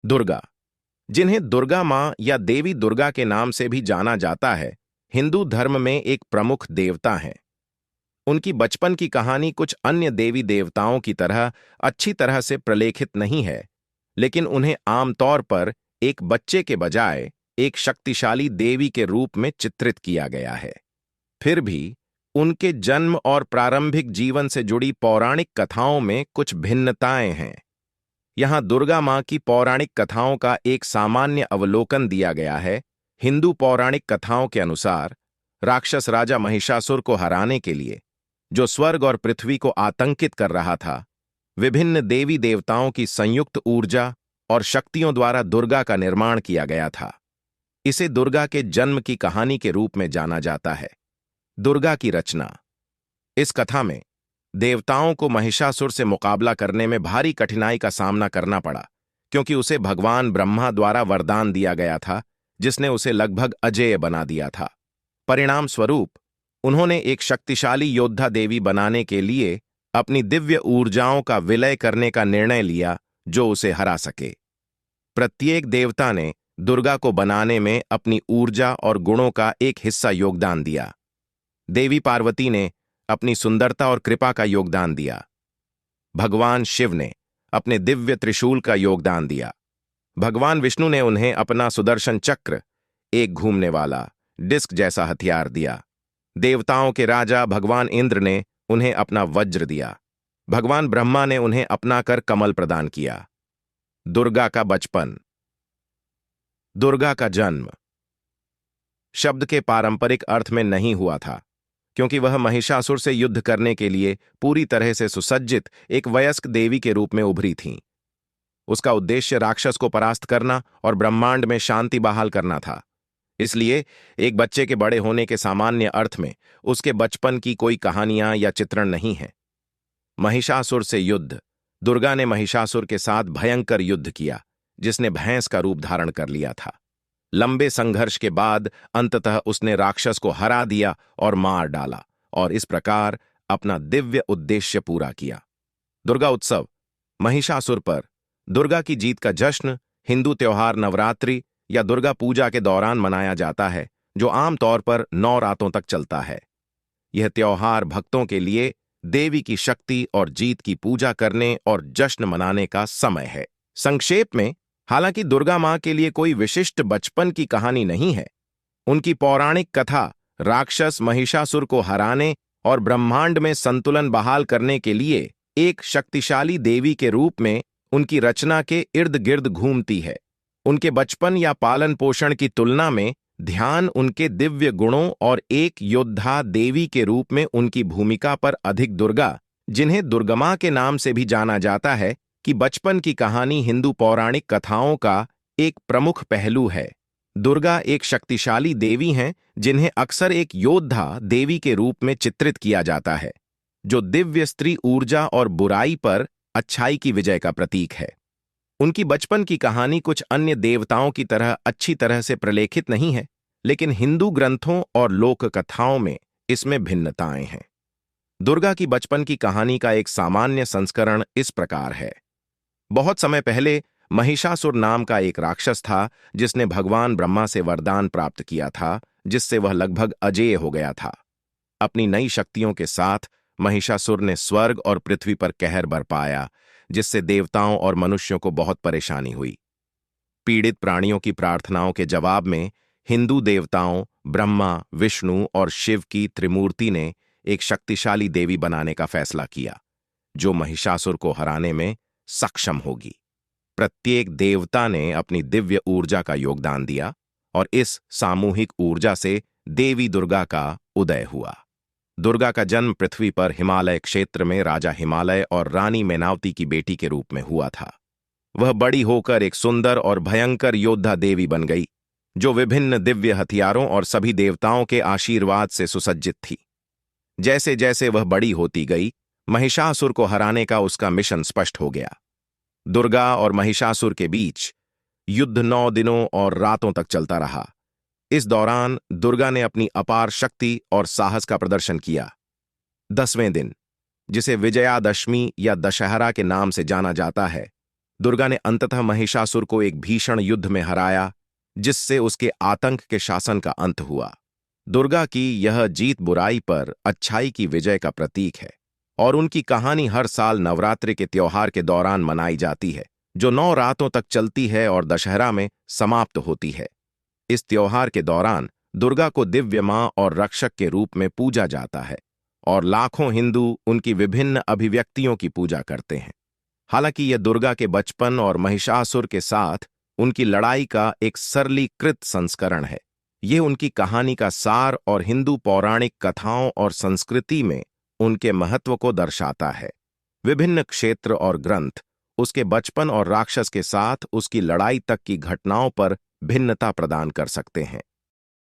दुर्गा, जिन्हें दुर्गा माँ या देवी दुर्गा के नाम से भी जाना जाता है, हिंदू धर्म में एक प्रमुख देवता हैं। उनकी बचपन की कहानी कुछ अन्य देवी देवताओं की तरह अच्छी तरह से प्रलेखित नहीं है, लेकिन उन्हें आमतौर पर एक बच्चे के बजाय एक शक्तिशाली देवी के रूप में चित्रित किया गया है। फिर भी उनके जन्म और प्रारंभिक जीवन से जुड़ी पौराणिक कथाओं में कुछ भिन्नताएं हैं। यहाँ दुर्गा माँ की पौराणिक कथाओं का एक सामान्य अवलोकन दिया गया है। हिंदू पौराणिक कथाओं के अनुसार राक्षस राजा महिषासुर को हराने के लिए, जो स्वर्ग और पृथ्वी को आतंकित कर रहा था, विभिन्न देवी देवताओं की संयुक्त ऊर्जा और शक्तियों द्वारा दुर्गा का निर्माण किया गया था। इसे दुर्गा के जन्म की कहानी के रूप में जाना जाता है। दुर्गा की रचना। इस कथा में देवताओं को महिषासुर से मुकाबला करने में भारी कठिनाई का सामना करना पड़ा, क्योंकि उसे भगवान ब्रह्मा द्वारा वरदान दिया गया था, जिसने उसे लगभग अजेय बना दिया था। परिणाम स्वरूप उन्होंने एक शक्तिशाली योद्धा देवी बनाने के लिए अपनी दिव्य ऊर्जाओं का विलय करने का निर्णय लिया, जो उसे हरा सके। प्रत्येक देवता ने दुर्गा को बनाने में अपनी ऊर्जा और गुणों का एक हिस्सा योगदान दिया। देवी पार्वती ने अपनी सुंदरता और कृपा का योगदान दिया। भगवान शिव ने अपने दिव्य त्रिशूल का योगदान दिया। भगवान विष्णु ने उन्हें अपना सुदर्शन चक्र, एक घूमने वाला डिस्क जैसा हथियार दिया। देवताओं के राजा भगवान इंद्र ने उन्हें अपना वज्र दिया। भगवान ब्रह्मा ने उन्हें अपना कर कमल प्रदान किया। दुर्गा का बचपन। दुर्गा का जन्म शब्द के पारंपरिक अर्थ में नहीं हुआ था, क्योंकि वह महिषासुर से युद्ध करने के लिए पूरी तरह से सुसज्जित एक वयस्क देवी के रूप में उभरी थीं। उसका उद्देश्य राक्षस को परास्त करना और ब्रह्मांड में शांति बहाल करना था। इसलिए एक बच्चे के बड़े होने के सामान्य अर्थ में उसके बचपन की कोई कहानियां या चित्रण नहीं है। महिषासुर से युद्ध। दुर्गा ने महिषासुर के साथ भयंकर युद्ध किया, जिसने भैंस का रूप धारण कर लिया था। लंबे संघर्ष के बाद अंततः उसने राक्षस को हरा दिया और मार डाला, और इस प्रकार अपना दिव्य उद्देश्य पूरा किया। दुर्गा उत्सव। महिषासुर पर दुर्गा की जीत का जश्न हिंदू त्योहार नवरात्रि या दुर्गा पूजा के दौरान मनाया जाता है, जो आमतौर पर 9 रातों तक चलता है। यह त्योहार भक्तों के लिए देवी की शक्ति और जीत की पूजा करने और जश्न मनाने का समय है। संक्षेप में, हालांकि दुर्गा मां के लिए कोई विशिष्ट बचपन की कहानी नहीं है, उनकी पौराणिक कथा राक्षस महिषासुर को हराने और ब्रह्मांड में संतुलन बहाल करने के लिए एक शक्तिशाली देवी के रूप में उनकी रचना के इर्द गिर्द घूमती है। उनके बचपन या पालन पोषण की तुलना में ध्यान उनके दिव्य गुणों और एक योद्धा देवी के रूप में उनकी भूमिका पर अधिक। दुर्गा, जिन्हें दुर्गमा के नाम से भी जाना जाता है, कि बचपन की कहानी हिंदू पौराणिक कथाओं का एक प्रमुख पहलू है। दुर्गा एक शक्तिशाली देवी हैं, जिन्हें अक्सर एक योद्धा देवी के रूप में चित्रित किया जाता है, जो दिव्य स्त्री ऊर्जा और बुराई पर अच्छाई की विजय का प्रतीक है। उनकी बचपन की कहानी कुछ अन्य देवताओं की तरह अच्छी तरह से प्रलेखित नहीं है, लेकिन हिंदू ग्रंथों और लोक कथाओं में इसमें भिन्नताएं हैं। दुर्गा की बचपन की कहानी का एक सामान्य संस्करण इस प्रकार है। बहुत समय पहले महिषासुर नाम का एक राक्षस था, जिसने भगवान ब्रह्मा से वरदान प्राप्त किया था, जिससे वह लगभग अजेय हो गया था। अपनी नई शक्तियों के साथ महिषासुर ने स्वर्ग और पृथ्वी पर कहर बरपाया, जिससे देवताओं और मनुष्यों को बहुत परेशानी हुई। पीड़ित प्राणियों की प्रार्थनाओं के जवाब में हिंदू देवताओं ब्रह्मा, विष्णु और शिव की त्रिमूर्ति ने एक शक्तिशाली देवी बनाने का फैसला किया, जो महिषासुर को हराने में सक्षम होगी। प्रत्येक देवता ने अपनी दिव्य ऊर्जा का योगदान दिया, और इस सामूहिक ऊर्जा से देवी दुर्गा का उदय हुआ। दुर्गा का जन्म पृथ्वी पर हिमालय क्षेत्र में राजा हिमालय और रानी मैनावती की बेटी के रूप में हुआ था। वह बड़ी होकर एक सुंदर और भयंकर योद्धा देवी बन गई, जो विभिन्न दिव्य हथियारों और सभी देवताओं के आशीर्वाद से सुसज्जित थी। जैसे जैसे वह बड़ी होती गई, महिषासुर को हराने का उसका मिशन स्पष्ट हो गया। दुर्गा और महिषासुर के बीच युद्ध 9 दिनों और रातों तक चलता रहा। इस दौरान दुर्गा ने अपनी अपार शक्ति और साहस का प्रदर्शन किया। 10वें दिन, जिसे विजयादशमी या दशहरा के नाम से जाना जाता है, दुर्गा ने अंततः महिषासुर को एक भीषण युद्ध में हराया, जिससे उसके आतंक के शासन का अंत हुआ। दुर्गा की यह जीत बुराई पर अच्छाई की विजय का प्रतीक है और उनकी कहानी हर साल नवरात्रि के त्योहार के दौरान मनाई जाती है, जो 9 रातों तक चलती है और दशहरा में समाप्त होती है। इस त्योहार के दौरान दुर्गा को दिव्य मां और रक्षक के रूप में पूजा जाता है और लाखों हिंदू उनकी विभिन्न अभिव्यक्तियों की पूजा करते हैं। हालांकि यह दुर्गा के बचपन और महिषासुर के साथ उनकी लड़ाई का एक सरलीकृत संस्करण है। ये उनकी कहानी का सार और हिंदू पौराणिक कथाओं और संस्कृति में उनके महत्व को दर्शाता है। विभिन्न क्षेत्र और ग्रंथ उसके बचपन और राक्षस के साथ उसकी लड़ाई तक की घटनाओं पर भिन्नता प्रदान कर सकते हैं।